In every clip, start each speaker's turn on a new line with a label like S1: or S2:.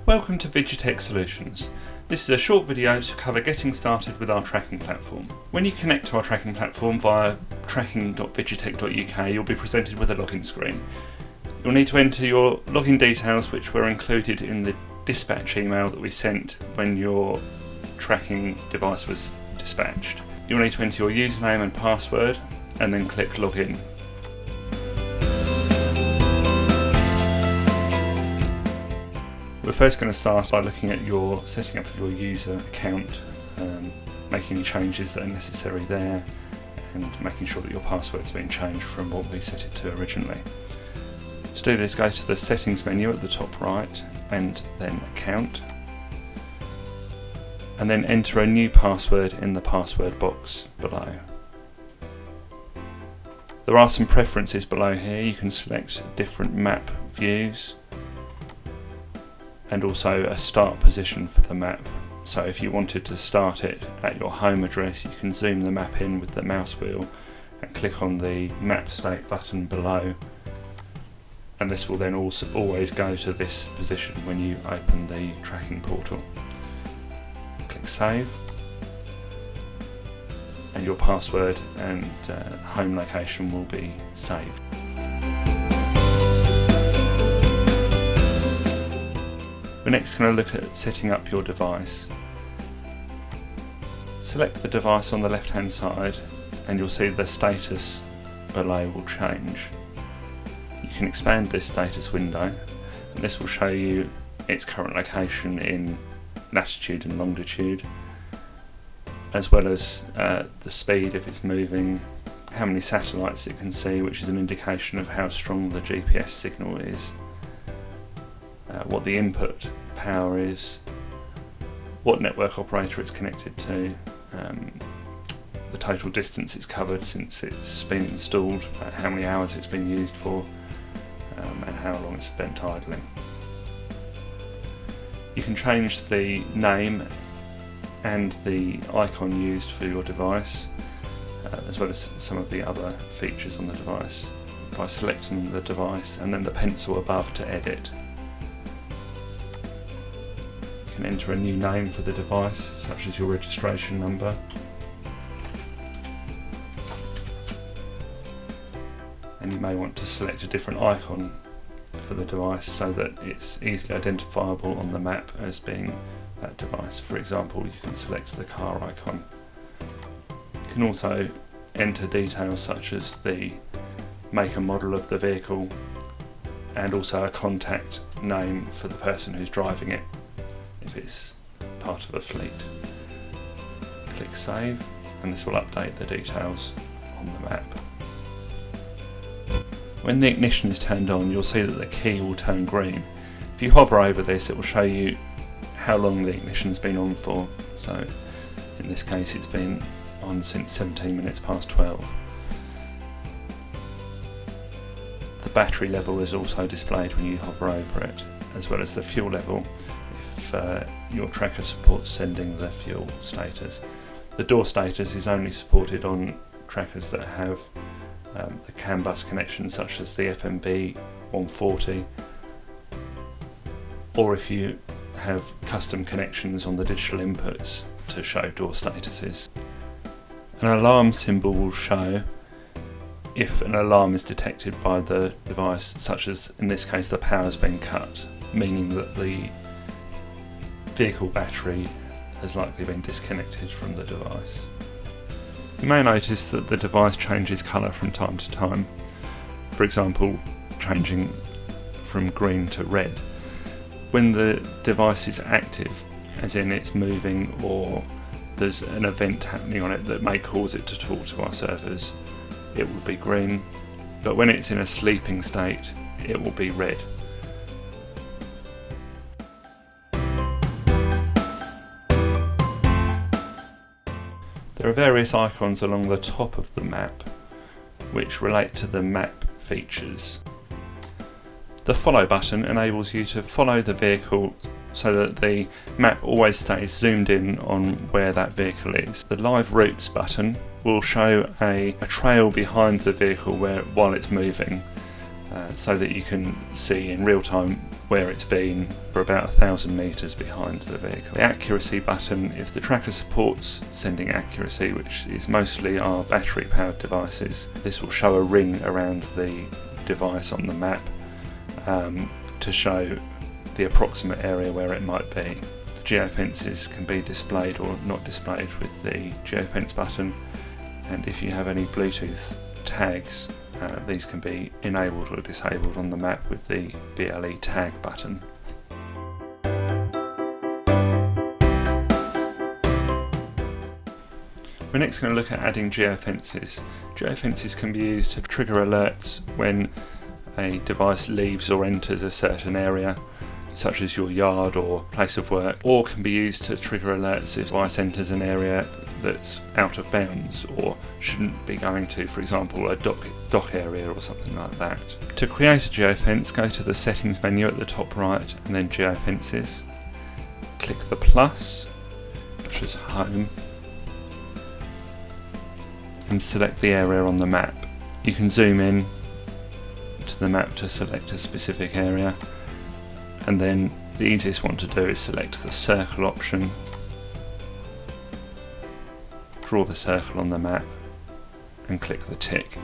S1: Welcome to VigiTech Solutions. This is a short video to cover getting started with our tracking platform. When you connect to our tracking platform via tracking.vigitech.uk, you'll be presented with a login screen. You'll need to enter your login details, which were included in the dispatch email that we sent when your tracking device was dispatched. You'll need to enter your username and password and then click login. We're first going to start by looking at your setting up of your user account, making any changes that are necessary there and making sure that your password's been changed from what we set it to originally. To do this, go to the settings menu at the top right and then account, and then enter a new password in the password box below. There are some preferences below here. You can select different map views and also a start position for the map. So if you wanted to start it at your home address, you can zoom the map in with the mouse wheel and click on the map state button below, and this will then also always go to this position when you open the tracking portal. Click save, and your password and home location will be saved. We're next going to look at setting up your device. Select the device on the left hand side and you'll see the status below will change. You can expand this status window and this will show you its current location in latitude and longitude, as well as the speed if it's moving, how many satellites it can see, which is an indication of how strong the GPS signal is, what the input power is, what network operator it's connected to, the total distance it's covered since it's been installed, how many hours it's been used for, and how long it's spent idling. You can change the name and the icon used for your device, as well as some of the other features on the device, by selecting the device and then the pencil above to edit. You can enter a new name for the device, such as your registration number. And you may want to select a different icon for the device so that it's easily identifiable on the map as being that device. For example, you can select the car icon. You can also enter details such as the make and model of the vehicle and also a contact name for the person who's driving it if it's part of a fleet. Click save and this will update the details on the map. When the ignition is turned on, you'll see that the key will turn green. If you hover over this, it will show you how long the ignition's been on for. So in this case it's been on since 17 minutes past 12. The battery level is also displayed when you hover over it, as well as the fuel level if your tracker supports sending the fuel status. The door status is only supported on trackers that have the CAN bus connection, such as the FMB 140, or if you have custom connections on the digital inputs to show door statuses. An alarm symbol will show if an alarm is detected by the device, such as in this case the power has been cut, meaning that the vehicle battery has likely been disconnected from the device. You may notice that the device changes colour from time to time, for example changing from green to red. When the device is active, as in it's moving or there's an event happening on it that may cause it to talk to our servers, it will be green, but when it's in a sleeping state it will be red. There are various icons along the top of the map which relate to the map features. The follow button enables you to follow the vehicle so that the map always stays zoomed in on where that vehicle is. The live routes button will show a trail behind the vehicle while it's moving, so that you can see in real time where it's been for about 1,000 metres behind the vehicle. The accuracy button, if the tracker supports sending accuracy, which is mostly our battery powered devices, this will show a ring around the device on the map to show the approximate area where it might be. The geofences can be displayed or not displayed with the geofence button, and if you have any Bluetooth tags, these can be enabled or disabled on the map with the BLE tag button. We're next going to look at adding geofences. Geofences can be used to trigger alerts when a device leaves or enters a certain area, such as your yard or place of work, or can be used to trigger alerts if a device enters an area that's out of bounds or shouldn't be going to, for example, a dock area or something like that. To create a geofence, go to the settings menu at the top right and then geofences. Click the plus, which is home, and select the area on the map. You can zoom in to the map to select a specific area, and then the easiest one to do is select the circle option. Draw the circle on the map and click the tick.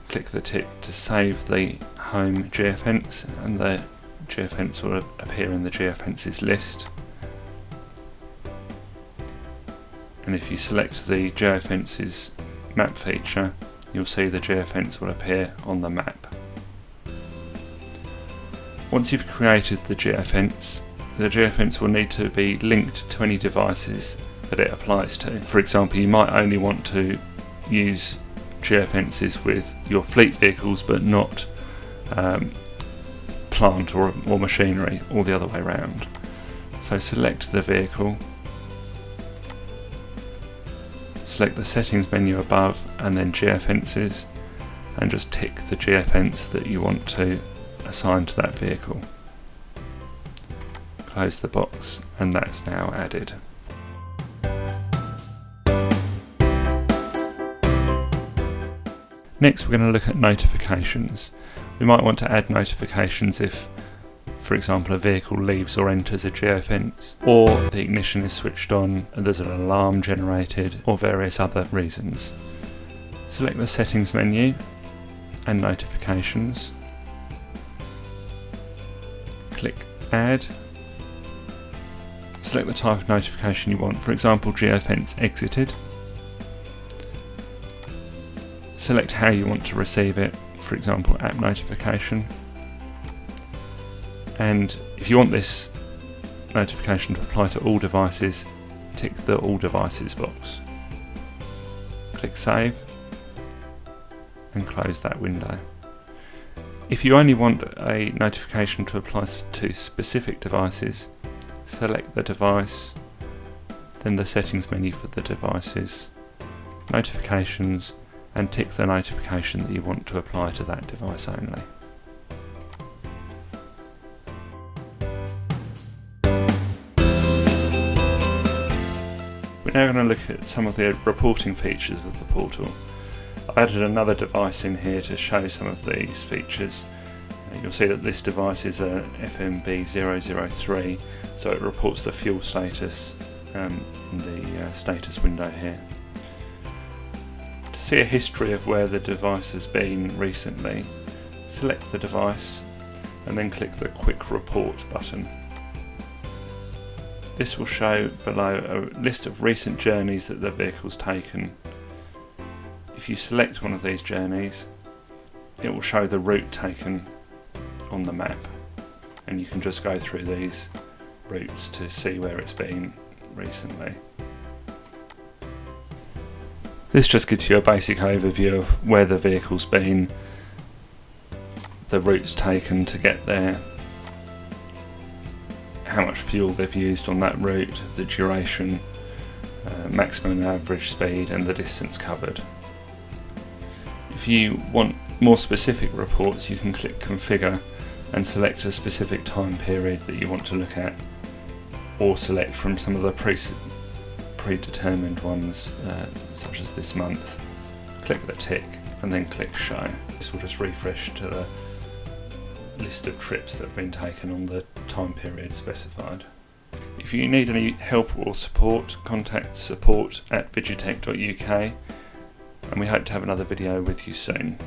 S1: Click the tick to save the home geofence, and the geofence will appear in the geofences list. And if you select the geofences map feature, you'll see the geofence will appear on the map. Once you've created the geofence will need to be linked to any devices that it applies to. For example, you might only want to use geofences with your fleet vehicles but not plant or machinery, or the other way around. So select the vehicle, select the settings menu above and then geofences, and just tick the geofence that you want to assign to that vehicle. Close the box, and that's now added. Next, we're going to look at notifications. We might want to add notifications if, for example, a vehicle leaves or enters a geofence, or the ignition is switched on and there's an alarm generated, or various other reasons. Select the settings menu and notifications. Click add. Select the type of notification you want, for example, geofence exited. Select how you want to receive it, for example, app notification. And if you want this notification to apply to all devices, tick the all devices box. Click save and close that window. If you only want a notification to apply to specific devices, select the device, then the settings menu for the devices, notifications, and tick the notification that you want to apply to that device only. We're now going to look at some of the reporting features of the portal. I've added another device in here to show some of these features. You'll see that this device is a FMB003, so it reports the fuel status in the status window here. To see a history of where the device has been recently, select the device and then click the Quick Report button. This will show below a list of recent journeys that the vehicle's taken. If you select one of these journeys, it will show the route taken on the map, and you can just go through these routes to see where it's been recently. This just gives you a basic overview of where the vehicle's been, the routes taken to get there, how much fuel they've used on that route, the duration, maximum and average speed, and the distance covered. If you want more specific reports, you can click Configure and select a specific time period that you want to look at, or select from some of the predetermined ones, such as this month. Click the tick and then click show. This will just refresh to the list of trips that have been taken on the time period specified. If you need any help or support, contact support@vigitech.uk, and we hope to have another video with you soon.